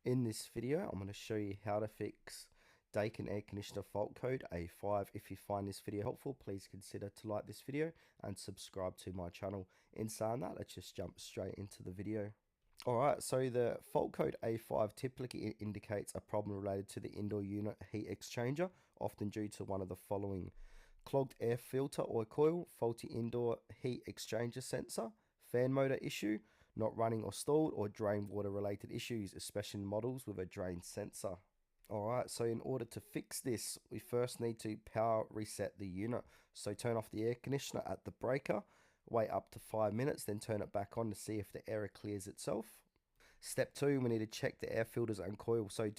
In this video, I'm going to show you how to fix Daikin air conditioner fault code A5. If you find this video helpful, please consider to like this video and subscribe to my channel. In saying that, let's just jump straight into the video. Alright, so the fault code A5 typically indicates a problem related to the indoor unit heat exchanger, often due to one of the following: clogged air filter or coil, faulty indoor heat exchanger sensor, fan motor issue, not running or stalled, or drain water related issues, especially in models with a drain sensor. Alright, so in order to fix this, we first need to power reset the unit. So turn off the air conditioner at the breaker, wait up to 5 minutes, then turn it back on to see if the air clears itself. Step 2, we need to check the air filters and coil. So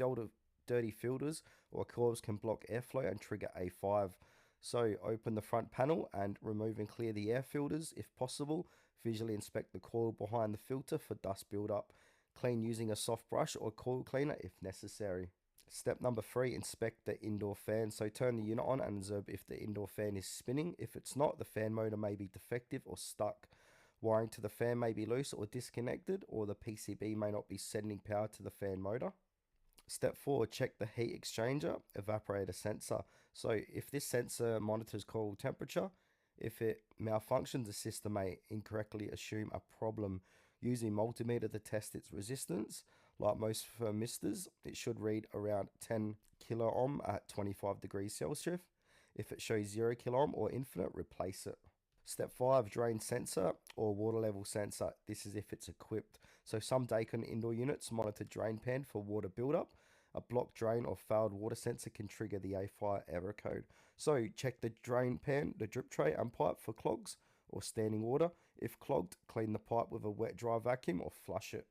dirty filters or coils can block airflow and trigger A5. So open the front panel and remove and clear the air filters if possible. Visually inspect the coil behind the filter for dust buildup. Clean using a soft brush or coil cleaner if necessary. Step number 3, inspect the indoor fan. So turn the unit on and observe if the indoor fan is spinning. If it's not, the fan motor may be defective or stuck. Wiring to the fan may be loose or disconnected, or the PCB may not be sending power to the fan motor. Step 4, check the heat exchanger evaporator sensor. So if this sensor monitors coil temperature, if it malfunctions, the system may incorrectly assume a problem. Using multimeter to test its resistance. Like most thermistors, it should read around 10 kilo ohm at 25 degrees Celsius. If it shows 0 kilo ohm or infinite, replace it. Step 5, drain sensor or water level sensor. This is if it's equipped. So some Daikin indoor units monitor drain pan for water buildup. A blocked drain or failed water sensor can trigger the A5 error code. So check the drain pan, the drip tray and pipe for clogs or standing water. If clogged, clean the pipe with a wet dry vacuum or flush it.